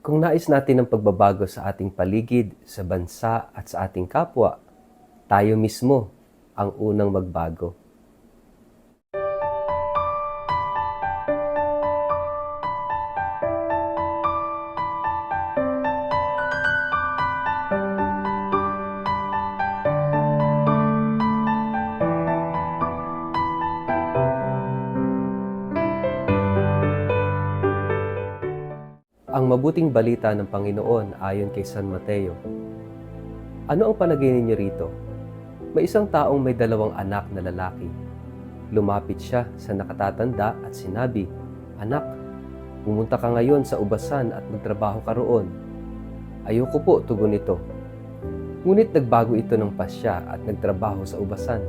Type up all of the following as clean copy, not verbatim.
Kung nais natin ng pagbabago sa ating paligid, sa bansa at sa ating kapwa, tayo mismo ang unang magbago. Ang mabuting balita ng Panginoon ayon kay San Mateo. Ano ang palagay ninyo rito? May isang taong may 2 anak na lalaki. Lumapit siya sa nakatatanda at sinabi, "Anak, pumunta ka ngayon sa ubasan at magtrabaho ka roon." "Ayoko po," tugon nito. Ngunit nagbago ito ng pasya at nagtrabaho sa ubasan.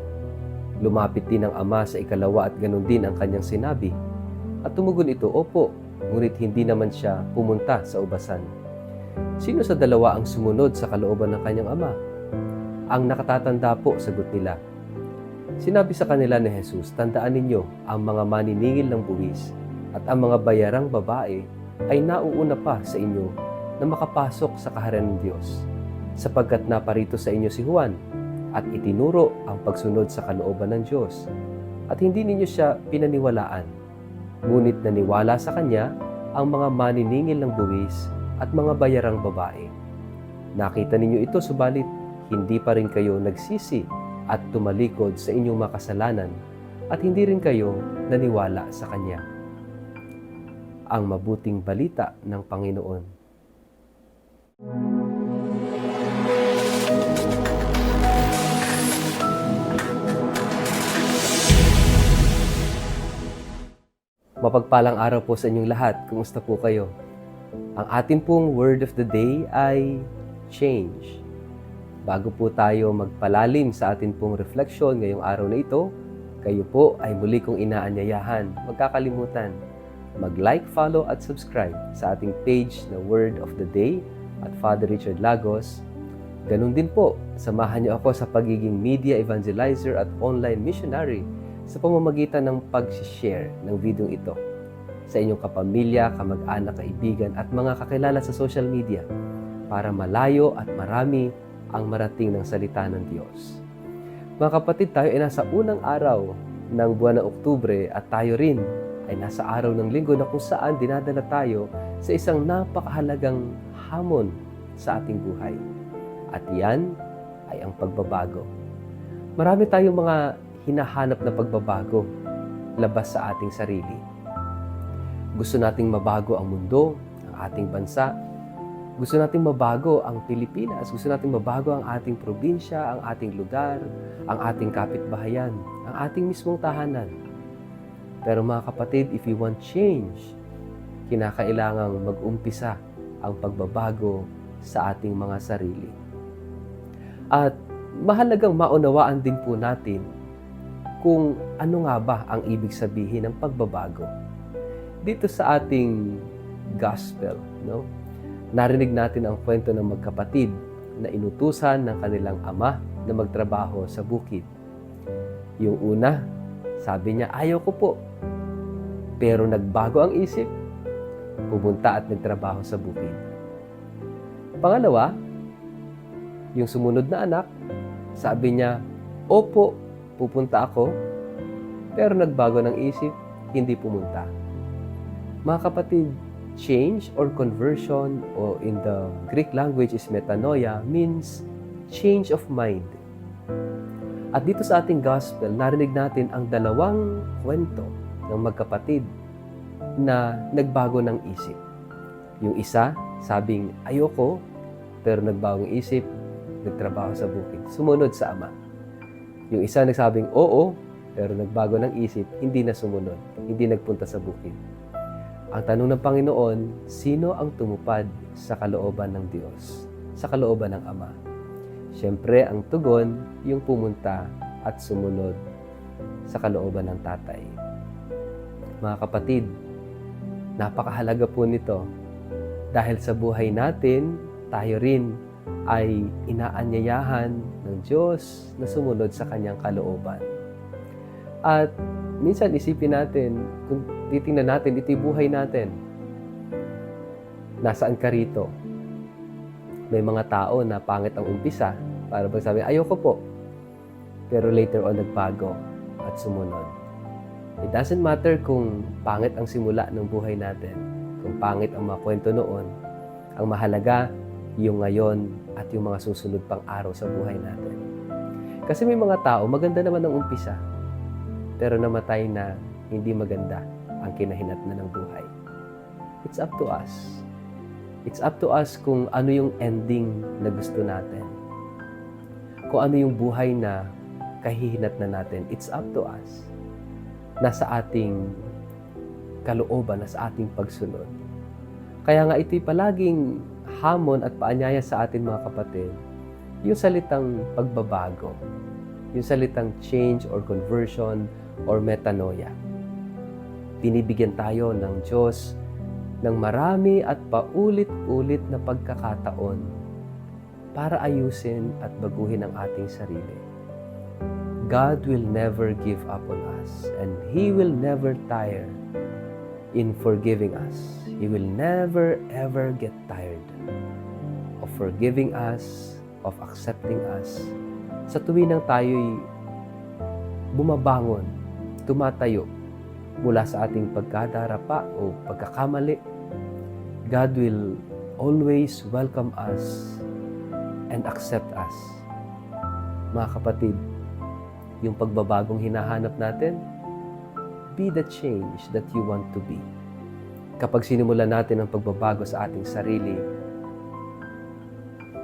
Lumapit din ang ama sa ikalawa at ganun din ang kanyang sinabi. At tumugon ito, "Opo," ngunit hindi naman siya pumunta sa ubasan. Sino sa dalawa ang sumunod sa kalooban ng kanyang ama? Ang nakatatanda po, sagot nila. Sinabi sa kanila ni Jesus, "Tandaan ninyo, ang mga maniningil ng buwis at ang mga bayarang babae ay nauuna pa sa inyo na makapasok sa kaharian ng Diyos, sapagkat naparito sa inyo si Juan at itinuro ang pagsunod sa kalooban ng Diyos, at hindi ninyo siya pinaniwalaan. Ngunit naniwala sa kanya ang mga maniningil ng buwis at mga bayarang babae. Nakita ninyo ito, subalit hindi pa rin kayo nagsisi at tumalikod sa inyong makasalanan, at hindi rin kayo naniwala sa kanya." Ang mabuting balita ng Panginoon. Mapagpalang araw po sa inyong lahat. Kumusta po kayo? Ang atin pong word of the day ay change. Bago po tayo magpalalim sa atin pong refleksyon ngayong araw na ito, kayo po ay muli kong inaanyayahan, magkakalimutan, mag-like, follow at subscribe sa ating page na Word of the Day at Father Richard Lagos. Ganun din po, samahan niyo ako sa pagiging media evangelizer at online missionary sa pamamagitan ng pag-share ng video ito sa inyong kapamilya, kamag-anak, kaibigan at mga kakilala sa social media para malayo at marami ang marating ng salita ng Diyos. Mga kapatid, tayo ay nasa unang araw ng buwan ng Oktubre at tayo rin ay nasa araw ng linggo na kung saan dinadala tayo sa isang napakahalagang hamon sa ating buhay. At yan ay ang pagbabago. Marami tayong mga hinahanap na pagbabago labas sa ating sarili. Gusto nating mabago ang mundo, ang ating bansa. Gusto nating mabago ang Pilipinas. Gusto nating mabago ang ating probinsya, ang ating lugar, ang ating kapitbahayan, ang ating mismong tahanan. Pero mga kapatid, if you want change, kinakailangang mag-umpisa ang pagbabago sa ating mga sarili. At mahalagang maunawaan din po natin kung ano nga ba ang ibig sabihin ng pagbabago. Dito sa ating gospel, narinig natin ang kwento ng magkapatid na inutusan ng kanilang ama na magtrabaho sa bukid. Yung una, sabi niya, "Ayaw ko po." Pero nagbago ang isip, pumunta at nagtrabaho sa bukid. Pangalawa, yung sumunod na anak, sabi niya, "Opo, pupunta ako." Pero nagbago ng isip, hindi pumunta. Mga kapatid, change or conversion o in the Greek language is metanoia means change of mind. At dito sa ating gospel, narinig natin ang 2 kwento ng magkapatid na nagbago ng isip. Yung isa, sabing ayoko, pero nagbago ng isip, nagtrabaho sa bukid, sumunod sa ama. Yung isa nagsabing oo, pero nagbago ng isip, hindi na sumunod, hindi nagpunta sa bukid. Ang tanong ng Panginoon, sino ang tumupad sa kalooban ng Diyos, sa kalooban ng Ama? Siyempre, ang tugon, yung pumunta at sumunod sa kalooban ng Tatay. Mga kapatid, napakahalaga po nito dahil sa buhay natin, tayo rin ay inaanyayahan ng Diyos na sumunod sa Kanyang kalooban. At minsan isipin natin, kung titingnan natin, ito'y buhay natin. Nasaan ka rito? May mga tao na pangit ang umpisa, para bang sabi, ayoko po. Pero later on, nagbago at sumunod. It doesn't matter kung pangit ang simula ng buhay natin, kung pangit ang mga kwento noon. Ang mahalaga, yung ngayon at yung mga susunod pang araw sa buhay natin. Kasi may mga tao, maganda naman ang umpisa, pero namatay na hindi maganda ang kinahinatnan ng buhay. It's up to us. It's up to us kung ano yung ending na gusto natin. Kung ano yung buhay na kahihinatnan natin. It's up to us. Nasa ating kalooban, nasa ating pagsunod. Kaya nga ito'y palaging hamon at paanyaya sa atin mga kapatid, yung salitang pagbabago, yung salitang change or conversion or metanoia. Binibigyan tayo ng Diyos ng marami at paulit-ulit na pagkakataon para ayusin at baguhin ang ating sarili. God will never give up on us, and He will never tire in forgiving us. He will never ever get tired of forgiving us, of accepting us. Sa tuwing nang tayo'y bumabangon, tumatayo mula sa ating pagkadarapa o pagkakamali, God will always welcome us and accept us. Mga kapatid, yung pagbabagong hinahanap natin, be the change that you want to be. Kapag sinimulan natin ang pagbabago sa ating sarili,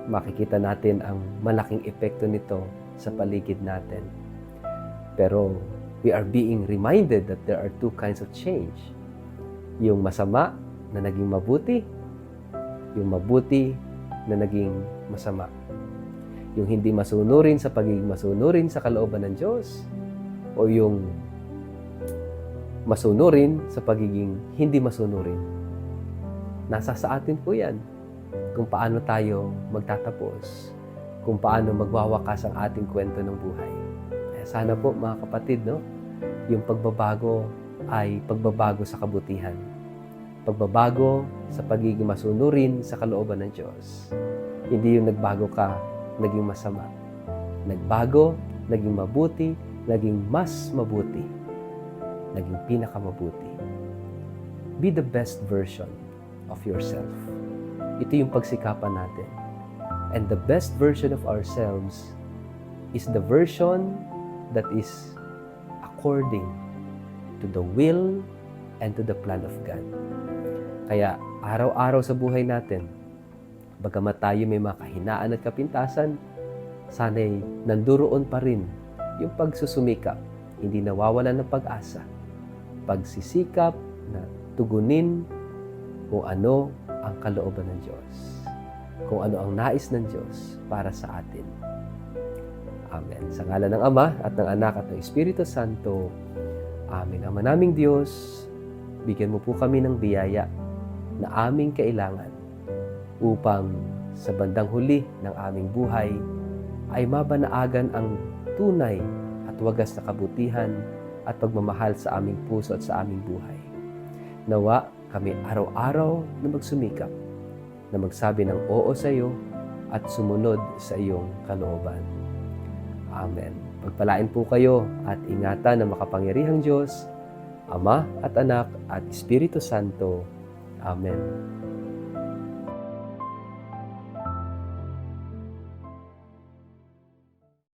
makikita natin ang malaking epekto nito sa paligid natin. Pero we are being reminded that there are two kinds of change. Yung masama na naging mabuti, yung mabuti na naging masama. Yung hindi masunurin sa pagiging masunurin sa kalooban ng Diyos, o yung masunurin sa pagiging hindi masunurin. Nasa sa atin po yan kung paano tayo magtatapos, kung paano magwawakas ang ating kwento ng buhay. Kaya sana po mga kapatid, no, yung pagbabago ay pagbabago sa kabutihan. Pagbabago sa pagiging masunurin sa kalooban ng Diyos. Hindi yung nagbago ka, naging masama. Nagbago, naging mabuti, naging mas mabuti, naging pinakamabuti. Be the best version of yourself. Ito yung pagsikapan natin. And the best version of ourselves is the version that is according to the will and to the plan of God. Kaya araw-araw sa buhay natin, bagamat tayo may mga kahinaan at kapintasan, sana'y nanduroon pa rin yung pagsusumikap, hindi nawawalan ng pag-asa, pagsisikap na tugunin kung ano ang kalooban ng Diyos, kung ano ang nais ng Diyos para sa atin. Amen. Sa ngalan ng Ama at ng Anak at ng Espiritu Santo. Amen. Ama naming Diyos, bigyan mo po kami ng biyaya na aming kailangan upang sa bandang huli ng aming buhay ay mabanaagan ang tunay at wagas na kabutihan at pagmamahal sa aming puso at sa aming buhay. Nawa kami araw-araw na magsumikap, na magsabi ng oo sa iyo at sumunod sa iyong kalooban. Amen. Pagpalain po kayo at ingatan ng makapangyarihang Diyos, Ama at Anak at Espiritu Santo. Amen.